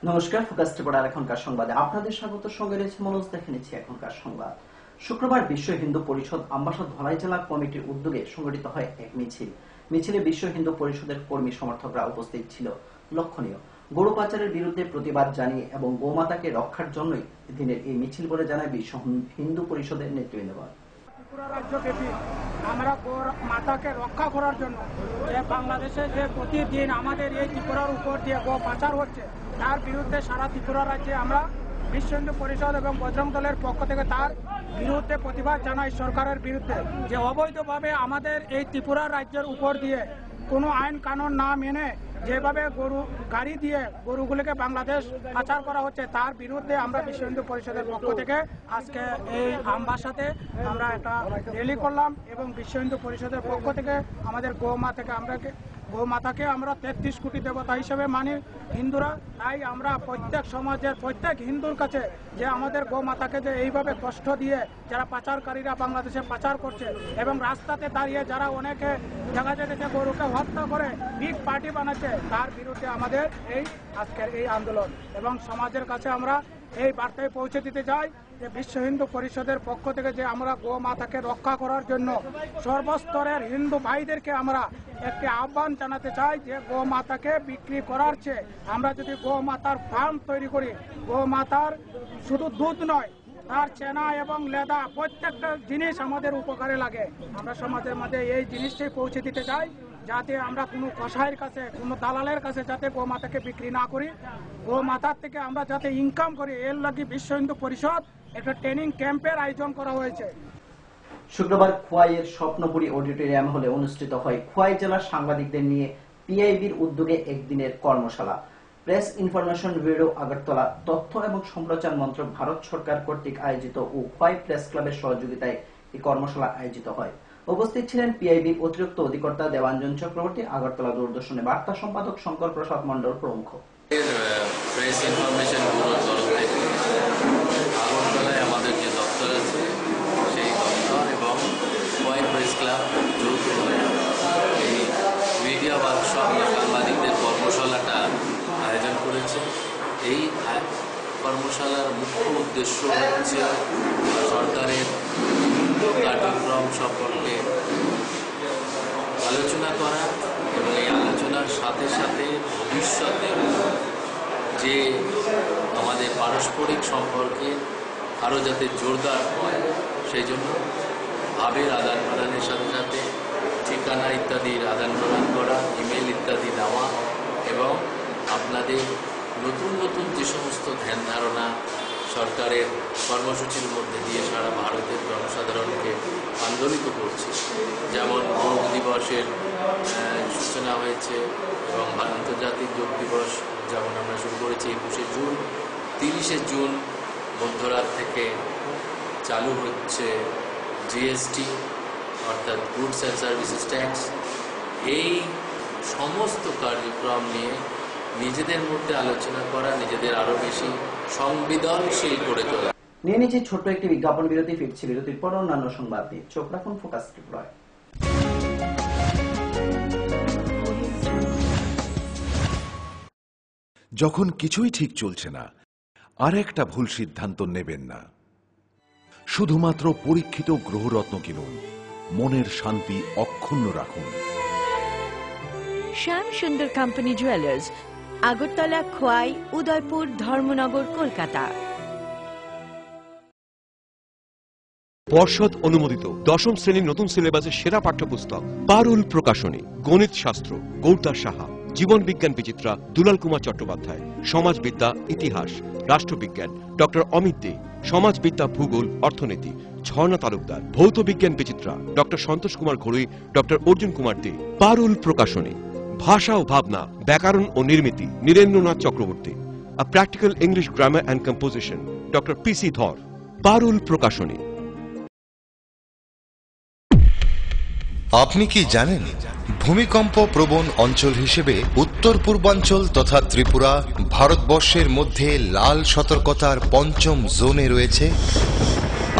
নমস্কার, ফোকাস ত্রিপুরার এখনকার সংবাদে আপনাদের স্বাগত। সঙ্গে রয়েছে মনোজ। দেখে নিচ্ছি এখনকার সংবাদ। শুক্রবার বিশ্ব হিন্দু পরিষদ আম্বাসা ধলাই জেলা কমিটির উদ্যোগে সংগঠিত হয় এক মিছিল। মিছিলে বিশ্ব হিন্দু পরিষদের কর্মী সমর্থকরা উপস্থিত ছিল। লক্ষণীয়, গরু পাচারের বিরুদ্ধে প্রতিবাদ জানিয়ে এবং গোমাতাকে রক্ষার জন্যই দিনের এই মিছিল বলে জানায় বিশ্ব হিন্দু পরিষদের নেতৃবৃন্দ। ত্রিপুরা রাজ্যব্যাপী আমরা গো মাতাকে রক্ষা করার জন্য যে বাংলাদেশে যে প্রতিদিন আমাদের এই ত্রিপুরার উপর দিয়ে গো পাচার হচ্ছে তার বিরুদ্ধে সারা ত্রিপুরা রাজ্যে আমরা বিশ্ব হিন্দু পরিষদ এবং বজরং দলের পক্ষ থেকে তার বিরুদ্ধে প্রতিবাদ জানাই। সরকারের বিরুদ্ধে যে অবৈধভাবে আমাদের এই ত্রিপুরা রাজ্যের উপর দিয়ে কোনো আইন কানুন না মেনে যেভাবে গরু গাড়ি দিয়ে গরুগুলিকে বাংলাদেশ পাচার করা হচ্ছে তার বিরুদ্ধে আমরা বিশ্ব হিন্দু পরিষদের পক্ষ থেকে আজকে এই আমবাসাতে আমরা একটা র্যালি করলাম এবং বিশ্ব হিন্দু পরিষদের পক্ষ থেকে আমাদের গোমাতাকে আমরা 33 কোটি দেবতা হিসেবে মানি হিন্দুরা। তাই আমরা প্রত্যেক সমাজের প্রত্যেক হিন্দুর কাছে যে আমাদের গোমাতাকে যে এইভাবে কষ্ট দিয়ে যারা পাচারকারীরা বাংলাদেশে পাচার করছে এবং রাস্তাতে দাঁড়িয়ে যারা অনেকে দেখা যাচ্ছে গরুকে হত্যা করে বিগ পার্টি বানাচ্ছে তার বিরুদ্ধে আমাদের এই আজকের এই আন্দোলন এবং সমাজের কাছে আমরা এই বার্তায় পৌঁছে দিতে চাই যে বিশ্ব হিন্দু পরিষদের পক্ষ থেকে যে আমরা গোমাতাকে রক্ষা করার জন্য সর্বস্তরের হিন্দু ভাইদেরকে আমরা একটি আহ্বান জানাতে চাই যে গোমাতাকে বিক্রি করার চেয়ে আমরা যদি গোমাতার ফার্ম তৈরি করি, গোমাতার শুধু দুধ নয় তার চেনা এবং লেদা প্রত্যেকটা জিনিস আমাদের উপকারে লাগে। আমরা সমাজের মধ্যে এই জিনিসটাই পৌঁছে দিতে চাই যাতে আমরা কোনো কসাইয়ের কাছে কোনো দালালের কাছে যাতে গোমাতাকে বিক্রি না করি, গোমাতার থেকে আমরা যাতে ইনকাম করি। এর লাগি বিশ্ব হিন্দু পরিষদ একটা ট্রেনিং ক্যাম্পের আয়োজন করা হয়েছে। শুক্রবার খোয়াইয়ের স্বপ্নপুরী অডিটোরিয়াম হলে অনুষ্ঠিত হয় খোয়াই জেলার সাংবাদিকদের নিয়ে পিআইবির উদ্যোগে একদিনের কর্মশালা। প্রেস ইনফরমেশন ব্যুরো আগরতলা, তথ্য এবং সম্প্রচার মন্ত্রক ভারত সরকার কর্তৃক আয়োজিত ও খোয়াই প্রেস ক্লাবের সহযোগিতায় এই কর্মশালা আয়োজিত হয়। উপস্থিত ছিলেন পিআইবির অতিরিক্ত অধিকর্তা দেবাঞ্জন চক্রবর্তী, আগরতলা দূরদর্শনের বার্তা সম্পাদক শঙ্কর প্রসাদ মন্ডল প্রমুখ। প্রেস ইনফরমেশন ব্যুরোর তরফ থেকে আগরতলায় আমাদের যে দপ্তর আছে সেই দপ্তর এবং খোয়াই প্রেস ক্লাব যৌথভাবে এই মিডিয়া ওয়ার্কশপ সাংবাদিকদের কর্মশালাটা আয়োজন করেছে। এই কর্মশালার মুখ্য উদ্দেশ্য হচ্ছে সরকারের কার্যক্রম সম্পর্কে আলোচনা করা এবং এই আলোচনার সাথে সাথে ভবিষ্যতে যে আমাদের পারস্পরিক সম্পর্কে আরও যাতে জোরদার হয় সেই জন্য ভাবের আদান প্রদানের সাথে সাথে ঠিকানা ইত্যাদির আদান প্রদান করা, ইমেল ইত্যাদি দেওয়া এবং আপনাদের নতুন নতুন যে সমস্ত ধ্যান ধারণা সরকারের কর্মসূচির মধ্যে দিয়ে সারা ভারতের জনসাধারণকে আন্দোলিত করছে, যেমন যোগ দিবসের সূচনা হয়েছে এবং আন্তর্জাতিক যোগ দিবস যেমন আমরা শুরু করেছি 21শে জুন। 30শে জুন মধ্যরাত থেকে চালু হচ্ছে জিএসটি অর্থাৎ গুডস অ্যান্ড সার্ভিসেস ট্যাক্স। এই সমস্ত কার্যক্রম নিয়ে নিজেদের মধ্যে আলোচনা করা, নিজেদের আরো বেশি সংবেদনশীল করে তোলা। নিয়ে নিচে ছোট্ট একটি বিজ্ঞাপন বিরতি, ফিরছি বিরতির পর অন্যান্য সংবাদ নিয়ে। চোখ রাখুন ফোকাস ত্রিপুরায়। যখন কিছুই ঠিক চলছে না, আর একটা ভুল সিদ্ধান্ত নেবেন না। শুধুমাত্র পরীক্ষিত গ্রহরত্ন কিনুন, মনের শান্তি অক্ষুণ্ণ রাখুন। শ্যাম সুন্দর কোম্পানি জুয়েলার্স, আগরতলা, খোয়াই, উদয়পুর, ধর্মনগর, কলকাতা। পর্ষদ অনুমোদিত 10ম শ্রেণীর নতুন সিলেবাসের সেরা পাঠ্যপুস্তক পারুল প্রকাশনী। গণিত শাস্ত্র গৌরদাস সাহা, জীবন বিজ্ঞান বিচিত্রা দুলাল কুমার চট্টোপাধ্যায়, সমাজবিদ্যা ইতিহাস রাষ্ট্রবিজ্ঞান ডক্টর অমিত দে, সমাজবিদ্যা ভূগোল অর্থনীতি ঝর্ণা তালুকদার, ভৌত বিজ্ঞান বিচিত্রা ডক্টর সন্তোষ কুমার ঘড়ুই, ডক্টর অর্জুন কুমার দে। পারুল প্রকাশনী। ভাষা ও ভাবনা, ব্যাকরণ ও নির্মিতি Nirendranath Chakraborty. A practical English grammar and composition doctor PC Dhar. Parul প্রকাশনী। আপনি কি জানেন ভূমিকম্প প্রবণ অঞ্চল হিসেবে উত্তর পূর্বাঞ্চল তথা ত্রিপুরা ভারতবর্ষের মধ্যে লাল সতর্কতার 5ম জোনে রয়েছে?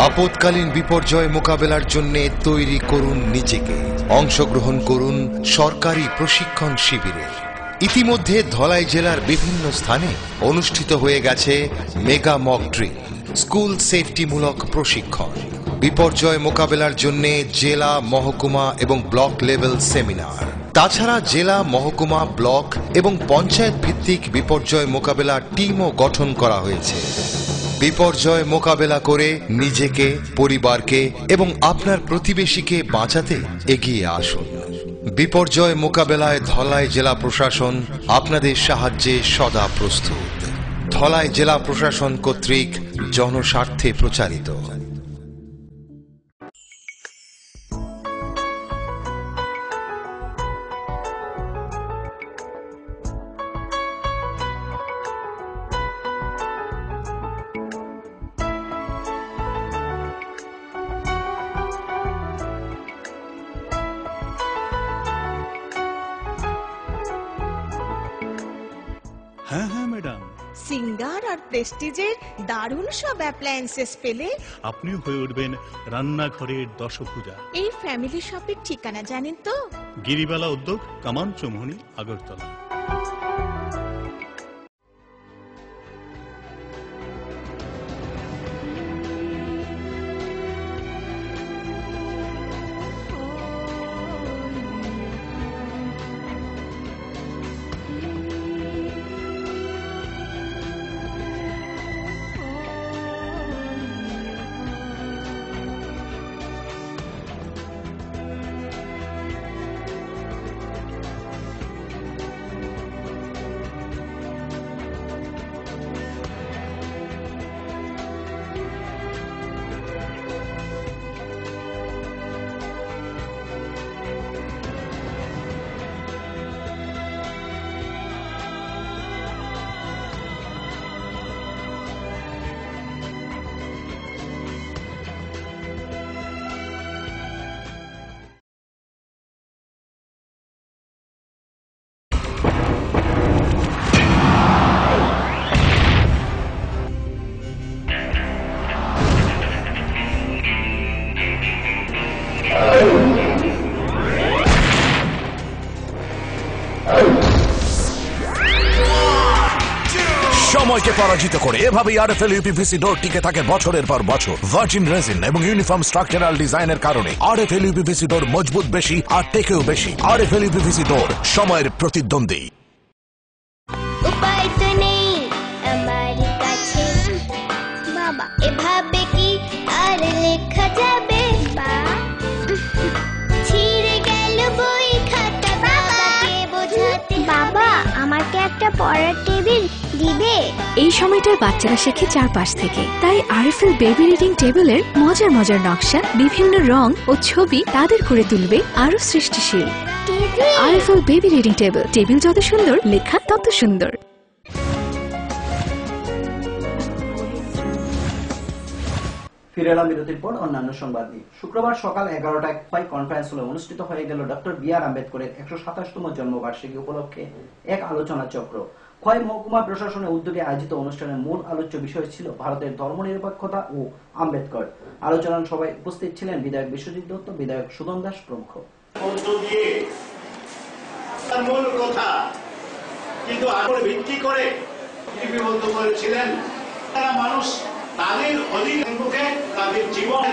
আপৎকালীন বিপর্যয় মোকাবেলার জন্য তৈরি করুন নিজেকে। অংশগ্রহণ করুন সরকারি প্রশিক্ষণ শিবিরে। ইতিমধ্যে ধলাই জেলার বিভিন্ন স্থানে অনুষ্ঠিত হয়ে গেছে মেগা মক ড্রিল, স্কুল সেফটিমূলক প্রশিক্ষণ, বিপর্যয় মোকাবেলার জন্য জেলা, মহকুমা এবং ব্লক লেভেল সেমিনার। তাছাড়া জেলা, মহকুমা, ব্লক এবং পঞ্চায়েত ভিত্তিক বিপর্যয় মোকাবেলা টিমও গঠন করা হয়েছে। বিপর্যয় মোকাবেলা করে নিজেকে, পরিবারকে এবং আপনার প্রতিবেশীকে বাঁচাতে এগিয়ে আসুন। বিপর্যয় মোকাবেলায় ধলাই জেলা প্রশাসন আপনাদের সাহায্যে সদা প্রস্তুত। ধলাই জেলা প্রশাসন কর্তৃক জনস্বার্থে প্রচারিত। হ্যাঁ হ্যাঁ ম্যাডাম, সিঙ্গার আর প্রেস্টিজের দারুণ সব অ্যাপ্লায়েন্সেস পেলে আপনিও হয়ে উঠবেন রান্নাঘরের দশভুজা। এই ফ্যামিলি শপের ঠিকানা জানেন তো? গিরিবালা উদ্যোগ, কামান চৌমুহনী, আগরতলা। সময়কে পরাজিত করে এভাবেই আরএফএল ইউপিভিসি ডোর টিকে থাকে বছরের পর বছর। ভার্জিন রেজিন এবং ইউনিফর্ম স্ট্রাকচারাল ডিজাইনের কারণে আরএফএল ইউপিভিসি ডোর মজবুত বেশি আর টেকেও বেশি। আরএফএল ইউপিভিসি ডোর, সময়ের প্রতিদ্বন্দ্বী। উপায় তো নেই আমার কাছে বাবা, এভাবে কি আর লেখা যাবে? ছিঁড়ে গেল বই খাতা, বাবাকে বোঝাতে। বাবা, আমাকে একটা পড়ার টেবিল দিবে? এই সময়টায় বাচ্চারা শেখে চারপাশ থেকে, তাই আরএফএল বেবি রিডিং টেবিলের মজার মজার নকশা, বিভিন্ন রং ও ছবি তাদের করে তুলবে আরো সৃষ্টিশীল। RFL baby reading table, table যত সুন্দর, লেখা তত সুন্দর। ফিরে এলাম বিরতির পর অন্যান্য সংবাদ নিয়ে। শুক্রবার সকাল 11টায় খোয়াই কনফারেন্স হলে অনুষ্ঠিত হয়ে গেল ডক্টর বি.আর. আম্বেদকরের 127তম জন্মবার্ষিকী উপলক্ষে এক আলোচনা চক্র। খোয়াই মহকুমা প্রশাসনের উদ্যোগে আয়োজিত অনুষ্ঠানের মূল আলোচ্য বিষয় ছিল ভারতের ধর্মনিরপেক্ষতা ও আম্বেদকর। আলোচনার সভায় উপস্থিত ছিলেন বিধায়ক বিশ্বজিৎ দত্ত, বিধায়ক সুদন দাস প্রমুখ। মূল কথা কিন্তু আবার ভিত্তি করে লিপিবদ্ধ করেছিলেন তারা মানুষ তাদের অধিকারকে, তাদের জীবন,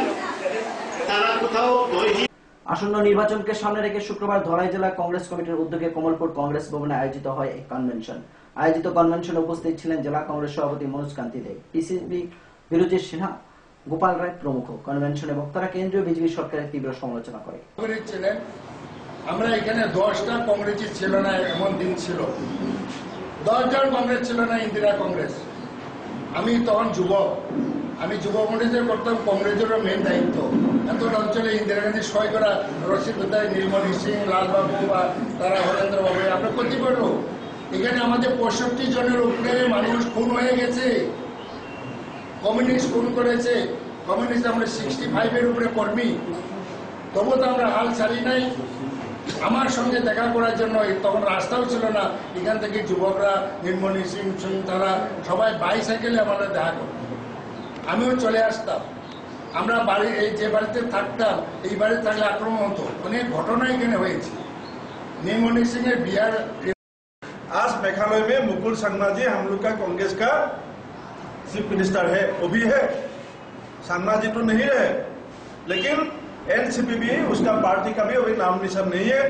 তারা কোথাও দৈহিক। আসন্ন নির্বাচনকে সামনে রেখে শুক্রবার ধলাই জেলা কংগ্রেস কমিটির উদ্যোগে কমলপুর কংগ্রেস ভবনে আয়োজিত হয় এক কনভেনশন। আয়োজিত কনভেনশনে উপস্থিত ছিলেন জেলা কংগ্রেস সভাপতি মনোজ কান্তি দে, পিসিবি বিরোধী সিনহা, গোপাল রায় প্রমুখ। কনভেনশনে বক্তারা কেন্দ্রীয় বিজেপি সরকারের তীব্র সমালোচনা করে। আমরা এখানে 10টা কংগ্রেসই ছিল না, এমন দিন ছিল 10 জন কংগ্রেস ছিল না, ইন্দিরা কংগ্রেস। আমি তখন যুবক, আমি যুব কংগ্রেসের করতাম, কংগ্রেসেরও মেন দায়িত্ব। এত অঞ্চলে ইন্দিরা গান্ধী সই করা, রশিদ উদ্দায়, নীলমণি সিং, লালবাবু বা তারা হরেন্দ্র বাবু, আমরা ক্ষতি করলো। এখানে আমাদের 65 জনের উপরে মানুষ খুন হয়ে গেছে, কমিউনিস্ট খুন করেছে। কমিউনিস্ট আমরা 65-এর উপরে কর্মী, তবু তো আমরা হাল ছাড়ি নাই। আমার সঙ্গে দেখা করার জন্য তখন রাস্তাও ছিল না, এখান থেকে যুবকরা, নীলমণি সিং, তারা সবাই বাইসাইকেলে আমাদের দেখা করত। আমিও চলে আসতাম। আমরা বাড়ি, এই যে বাড়িতে থাকতাম, এই বাড়িতে থাকলে আক্রমণ হতো। অনেক ঘটনা এখানে হয়েছে। নীলমণি সিং এর বিয়ার मेघालय में मुकुल संगमा जी हम लोग का कांग्रेस का चीफ मिनिस्टर है, वो भी है। संगमा जी तो नहीं है, लेकिन एनसीपी भी उसका पार्टी का भी अभी नाम निशान नहीं है,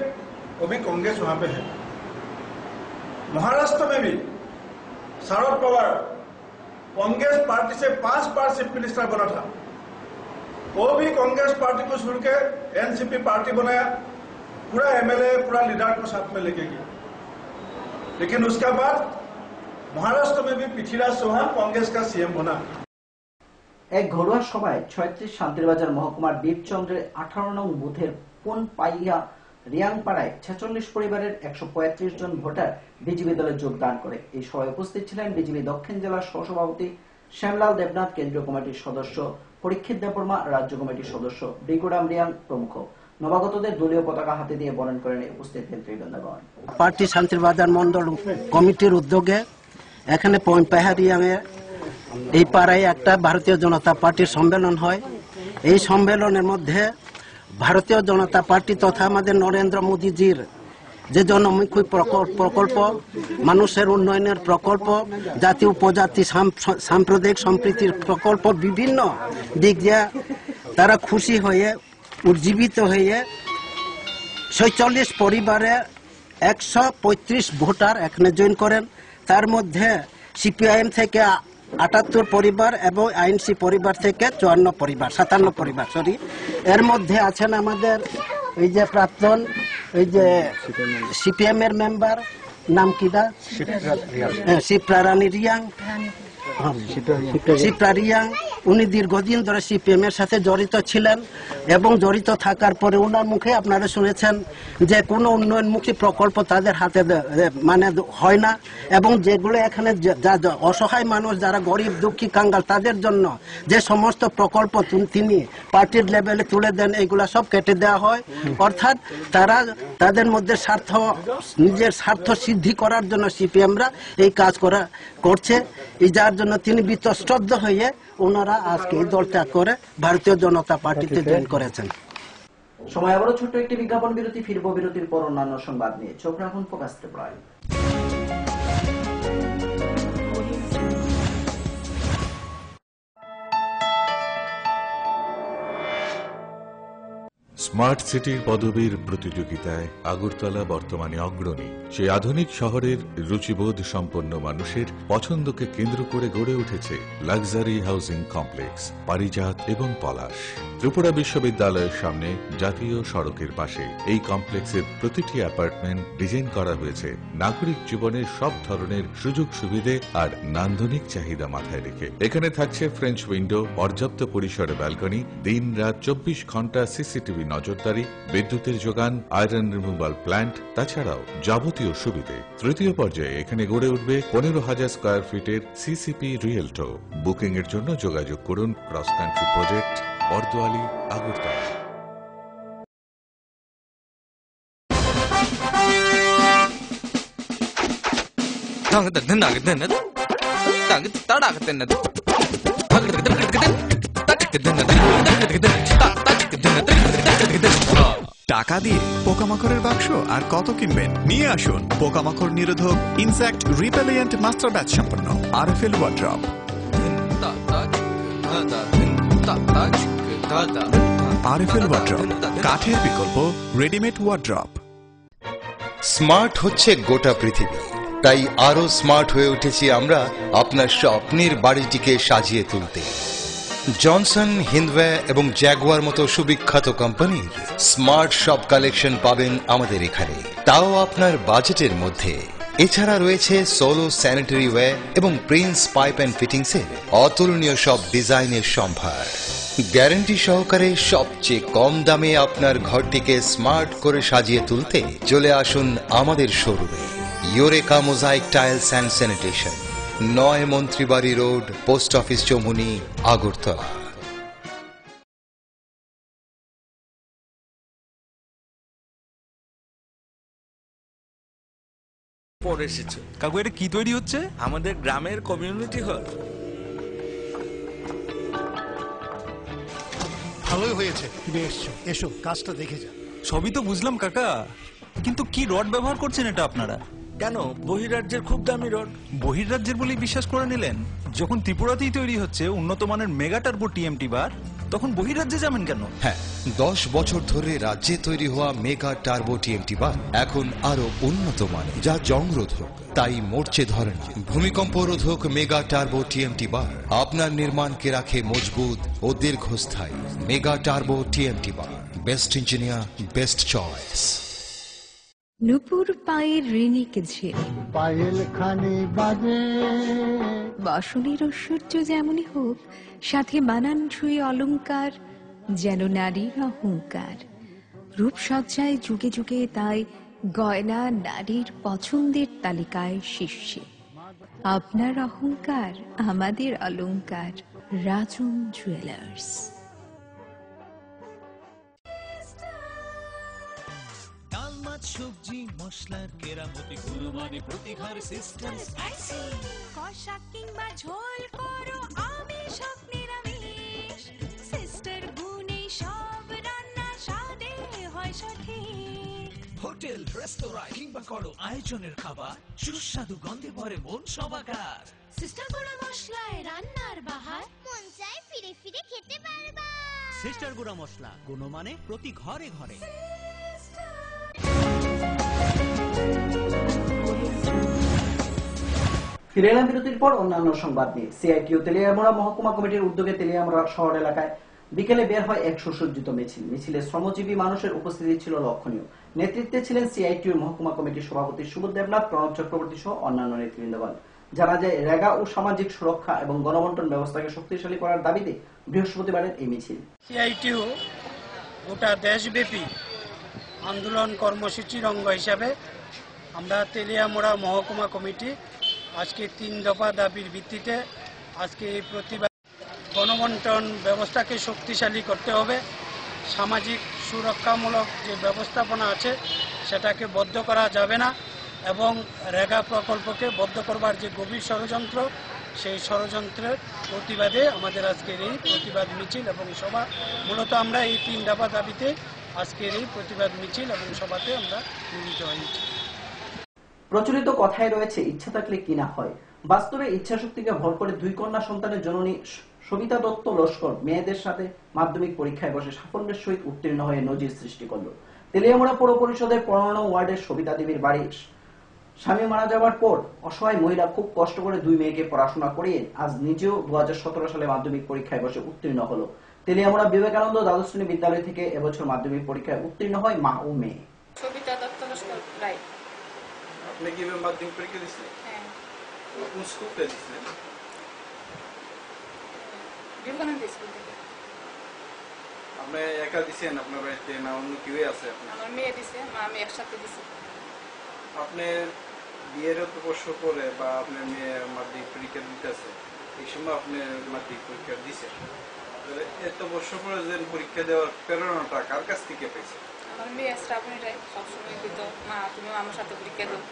वो भी कांग्रेस वहां पे है। महाराष्ट्र में भी शरद पवार कांग्रेस पार्टी से 5 बार चीफ मिनिस्टर बना था, वो भी कांग्रेस पार्टी को छोड़ के एनसीपी पार्टी बनाया, पूरा एमएलए पूरा लीडर को साथ में लेके गया। लेकिन उसके बाद महाराष्ट्र में भी पृथ्वीराज चौहान कांग्रेस का सीएम बना। এক ঘরোয়া সভায় 36 শান্তিরবাজার মহকুমার দ্বীপচন্দ্রের 18 নং বুথের পোনপাইয়া রিয়াংপাড়ায় 46 পরিবারের 135 জন ভোটার বিজেপি দলে যোগদান করে। এই সভায় উপস্থিত ছিলেন বিজেপি দক্ষিণ জেলার সহসভাপতি শ্যামলাল দেবনাথ, কেন্দ্রীয় কমিটির সদস্য পরীক্ষিত দেববর্মা, রাজ্য কমিটির সদস্য ব্রিগুরাম রিয়াং প্রমুখ। নবাগতদের দলীয় পতাকা হাতে দিয়ে বরণ করেন উপস্থিত নেতৃবৃন্দগণ। পার্টি শান্তিরবাজার মন্ডল কমিটির উদ্যোগে এখানে পোনপাইয়া রিয়াংয়ে এই পাড়ায় একটা ভারতীয় জনতা পার্টির সম্মেলন হয়। এই সম্মেলনের মধ্যে ভারতীয় জনতা পার্টি তথা আমাদের নরেন্দ্র মোদীজির যে জনমুখী প্রকল্প, মানুষের উন্নয়নের প্রকল্প, জাতি উপজাতি সাম্প্রদায়িক সম্প্রীতির প্রকল্প, বিভিন্ন দিক দিয়ে তারা খুশি হয়ে উজ্জীবিত হয়ে 46 পরিবারে 135 ভোটার এখানে জয়েন করেন। তার মধ্যে সিপিআইএম থেকে 78 পরিবার এবং আইএনসি পরিবার থেকে 57 পরিবার এর মধ্যে আছেন আমাদের এই যে প্রাক্তন এই যে সিপিএম এর মেম্বার নাম কিটা শিপ্রা রানী রিয়াং, শিপ্রা রিয়াং, উনি দীর্ঘদিন ধরে সিপিএম এর সাথে জড়িত ছিলেন এবং জড়িত থাকার পরে ওনার মুখে আপনারা শুনেছেন যে কোনো উন্নয়নমুখী প্রকল্প তাদের হাতে মানে হয় না, এবং যেগুলো এখানে অসহায় মানুষ যারা গরিব দুঃখী কাঙ্গাল তাদের জন্য যে সমস্ত প্রকল্প তিনি পার্টির লেভেলে তুলে দেন এগুলা সব কেটে দেওয়া হয়। অর্থাৎ তারা তাদের মধ্যে নিজের স্বার্থ সিদ্ধি করার জন্য সিপিএমরা এই কাজ করছে, যার জন্য তিনি বিতস্তব্ধ হয়ে ওনারা আজকে দল ত্যাগ করে ভারতীয় জনতা পার্টিতে জয়েন করেছেন। সময় আবারও ছোট্ট একটি বিজ্ঞাপন বিরতি, ফিরবো বিরতির পর অন্যান্য সংবাদ নিয়ে। চোখ রাখুন ফোকাস ত্রিপুরায়। স্মার্ট সিটির পদবীর প্রতিযোগিতায় আগরতলা বর্তমানে অগ্রণী। সেই আধুনিক শহরের রুচিবোধ সম্পন্ন মানুষের পছন্দকে কেন্দ্র করে গড়ে উঠেছে লাক্সারি হাউজিং কমপ্লেক্স পারিজাত এবং পলাশ। ত্রিপুরা বিশ্ববিদ্যালয়ের সামনে জাতীয় সড়কের পাশে এই কমপ্লেক্সের প্রতিটি অ্যাপার্টমেন্ট ডিজাইন করা হয়েছে নাগরিক জীবনের সব ধরনের সুযোগ সুবিধে আর নান্দনিক চাহিদা মাথায় রেখে। এখানে থাকছে ফ্রেঞ্চ উইন্ডো, পর্যাপ্ত পরিসরে ব্যালকনি, দিন রাত 24 ঘন্টা সিসিটিভি নজরদারি, বিদ্যুতের যোগান, আয়রন রিমুভাল প্ল্যান্ট, তাছাড়াও যাবতীয় সুবিধে। তৃতীয় পর্যায়ে এখানে গড়ে উঠবে 15,000 স্কয়ার ফিটের সিসিপি রিয়েলটো। বুকিং এর জন্য যোগাযোগ করুন cross country project, Bordowali, Agartala. টাকা দিয়ে পোকামাকড়ের বাক্স আর কত কিনবেন? নিয়ে আসুন পোকামাকড় নিরোধক ইনসেক্ট রিপেলিয়েন্ট মাস্টার ব্যাচ সম্পন্ন আরএফএল ওয়ার্ড্রপ। আরএফএল ওয়ার্ড্রপ, কাঠের বিকল্প রেডিমেড ওয়ার্ড্রপ। স্মার্ট হচ্ছে গোটা পৃথিবী, তাই আরো স্মার্ট হয়ে উঠেছি আমরা আপনার স্বপ্নের বাড়িটিকে সাজিয়ে তুলতে। জনসন, হিন্দওয়ে এবং জ্যাগুয়ার মতো সুবিখ্যাত কোম্পানির স্মার্ট সব কালেকশন পাবেন আমাদের এখানে, তাও আপনার বাজেটের মধ্যে। এছাড়া রয়েছে সোলো স্যানিটারি ওয়্যার এবং প্রিন্স পাইপ অ্যান্ড ফিটিংসের অতুলনীয় সব ডিজাইনের সম্ভার। গ্যারান্টি সহকারে সবচেয়ে কম দামে আপনার ঘরটিকে স্মার্ট করে সাজিয়ে তুলতে চলে আসুন আমাদের শোরুমে। Eureka mosaic tiles and sanitation, 9 Mantribari road, post office Chowmuhani, Agartala. পরে এসেছে কাকু, এটা কি তৈরি হচ্ছে? আমাদের গ্রামের কমিউনিটি হল। ভালোই হয়েছে তুমি এসছো, এসো কাজটা দেখে যা। সবই তো বুঝলাম কাকা, কিন্তু কি রড ব্যবহার করছেন এটা আপনারা? কেন বহিরাজ্যের খুব দামি রড? বহির্রাজ্যের বলেই বিশ্বাস করে নিলেন? যখন ত্রিপুরাতেই তৈরি হচ্ছে উন্নত মানের মেগা টার্বো টিএমটি বার, তখন বহির্রাজ্যে যাবেন কেন? হ্যাঁ, 10 বছর ধরে রাজ্যে তৈরি হওয়া মেগা টার্বো টিএমটি বার এখন আরো উন্নত মানের, যা জংরোধক, তাই মরচে ধরে না। ভূমিকম্প রোধক মেগা টার্বো টিএমটি বার আপনার নির্মাণকে রাখে মজবুত ও দীর্ঘস্থায়ী। Mega turbo TMT bar, best engineer, best choice. নুপুর পায়ের ঋণিক ঝিল, পায়েল খানি বাজে, বসনের ঐশ্বর্য যেমনই হোক, সাথে মানানসই অলংকার, যেন নারীর অহংকার। রূপসজ্জায় যুগে যুগে তাই গয়না নারীর পছন্দের তালিকায় শীর্ষে। আপনার অহংকার আমাদের অলংকার, রাজন জুয়েলার্স। সবজি মশলার কেরামতি গুণমানে প্রতিঘার সিস্টেম স্পাইসি, কষা কিংবা ঝোল করো আমিষ নিরামিষ, সিস্টার গুণে সব রান্না স্বাদে হয় সঠিক। হোটেল রেস্তোরাঁ কিংবা করো আয়োজনের খাবার, সুস্বাদু গন্ধে ভরে মন সবাকার। সিস্টার গুঁড়া মশলায় রান্নার বাহার, মন চাই ফিরে ফিরে খেতে পারবা। সিস্টার গুঁড়া মশলা, গুণমানে প্রতি ঘরে ঘরে। ফিরে এলাম বিরতির পর অন্যান্য সংবাদ নিয়ে। সিআইটিউ তেলিয়ামুড়া মহকুমা কমিটির উদ্যোগে তেলিয়ামুড়া শহর এলাকায় বিকেলে বের হয় এক সুসজ্জিত মিছিল। মিছিলে শ্রমজীবী মানুষের উপস্থিতি ছিল লক্ষণীয়। নেতৃত্বে ছিলেন সিআইটিউ মহকুমা কমিটির সভাপতি সুবোধ দেবনাথ, প্রণব চক্রবর্তী সহ অন্যান্য নেতৃবৃন্দগণ। জানা যায়, রেগা ও সামাজিক সুরক্ষা এবং গণবন্টন ব্যবস্থাকে শক্তিশালী করার দাবিতে বৃহস্পতিবারের এই মিছিল। সিআইটিউ গোটা দেশব্যাপী আন্দোলন কর্মসূচির অঙ্গ হিসাবে আমরা তেলিয়ামুড়া মহকুমা কমিটি আজকে 3 দফা দাবির ভিত্তিতে আজকে এই প্রতিবাদ। গণবন্টন ব্যবস্থাকে শক্তিশালী করতে হবে, সামাজিক সুরক্ষামূলক যে ব্যবস্থাপনা আছে সেটাকে বদ্ধ করা যাবে না, এবং রেগা প্রকল্পকে বদ্ধ করবার যে গভীর ষড়যন্ত্র, সেই ষড়যন্ত্রের প্রতিবাদে আমাদের আজকের এই প্রতিবাদ মিছিল এবং সভা। মূলত আমরা এই 3 দফা দাবিতে আজকের এই প্রতিবাদ মিছিল এবং সভাতে আমরা মিলিত হয়েছি। প্রচলিত কথায় রয়েছে, ইচ্ছা থাকলে কি না হয়। বাস্তবে ইচ্ছাশক্তিকে ভর করে 2 কন্যা সন্তানের জননী সবিতা দত্ত লস্কর মেয়েদের সাথে মাধ্যমিক পরীক্ষায় বসে সাফল্যের সহিত উত্তীর্ণ হয়ে নজির সৃষ্টি করল। তেলিয়ামুড়া পৌর পরিষদের 15 নং ওয়ার্ডের সবিতা দেবীর বাড়ির স্বামী মারা যাওয়ার পর অসহায় মহিলা খুব কষ্ট করে 2 মেয়েকে পড়াশোনা করিয়ে আজ নিজেও 2017 সালে মাধ্যমিক পরীক্ষায় বসে উত্তীর্ণ হলো। তেলিয়ামুড়া বিবেকানন্দ দ্বাদশ শ্রেণী বিদ্যালয় থেকে এবছর মাধ্যমিক পরীক্ষায় উত্তীর্ণ হয় মা ও মেয়ে। সবিতা দত্ত লস্কর রায়। আপনি কি মাধ্যমিক পরীক্ষা দিয়েছিলেন? হ্যাঁ। কোন স্কুল থেকে দিয়েছিলেন? বিবেকানন্দ স্কুল থেকে। আপনি একা দিয়েছেন আপনার বাড়িতে না অন্য কেউ আছে? আমার মেয়ে দিছে, মা আমি একসাথে দিছি। আপনার বিয়ের এত বছর পরে বা আপনার মেয়ে মাধ্যমিক পরীক্ষা দিতেছে, এই সময় আপনি মাধ্যমিক পরীক্ষা দিয়েছেন, এত বছর পরে যে পরীক্ষা দেওয়ার প্রেরণাটা কার কাছ থেকে পেয়েছে? আমার মেয়ে শ্রাবণী রায় সবসময় দিত, মা তুমি আমার সাথে পরীক্ষা দাও।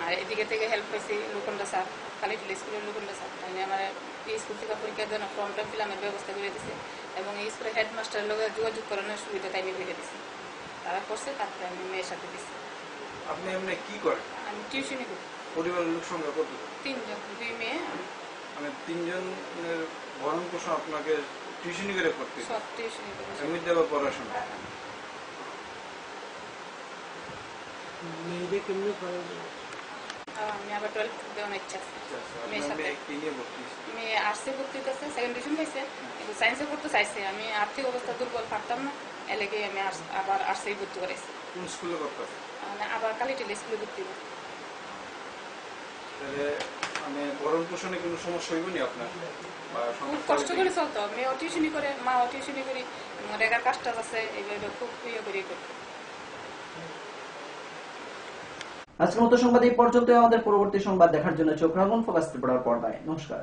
আর এদিকে থেকে হেল্প পাইছি লুকন্ডা স্যার, কালীটুল স্কুলের লুকন্ডা স্যার। তাই আমার এই স্কুল থেকে পরীক্ষা দেওয়ার ফর্মটা ফিলামের ব্যবস্থা করে দিছে, এবং এই স্কুলের হেডমাস্টারের লগে যোগাযোগ করানোর সুবিধা তাই আমি করে দিছি। তারা করছে, তারপরে আমি মেয়ের সাথে দিছি। আপনি এমনি কি করেন? আমি টিউশনই করি। পরিবারের লোক সংখ্যা কত? 3 জন, 2 মেয়ে। মানে 3 জনের ভরণ পোষণ আপনাকে টিউশনই করে করতে? সব টিউশনই করে। এমনিতে আবার পড়াশোনা? মেয়েদের কেমনি পড়াবো? আমি আবার 12th দেওয়ার ইচ্ছা আছে মেয়ের সাথে। মেয়ে আর্টসে ভর্তি হইতেছে, 2nd ডিভিশন পাইছে, কিন্তু সায়েন্সে পড়তে চাইছে। আমি আর্থিক অবস্থা দুর্বল, পারতাম না, এলাকে আমি আবার আর্টসেই ভর্তি করাইছি। কোন স্কুলে করতেছে? আবার কালীটুল স্কুলে ভর্তি হইব। তাহলে মানে ভরণ পোষণে কোনো সমস্যা হইব না আপনার? খুব কষ্ট করে চলতো, মেয়ে টিউশনি করে, মা টিউশনি করি, রেগার কাজটা আছে, এইভাবে খুব ইয়ে করে করি। আজকের মতো সংবাদ এই পর্যন্ত। আমাদের পরবর্তী সংবাদ দেখার জন্য চোখ রাখুন ফোকাস ত্রিপুরার পর্দায়। নমস্কার।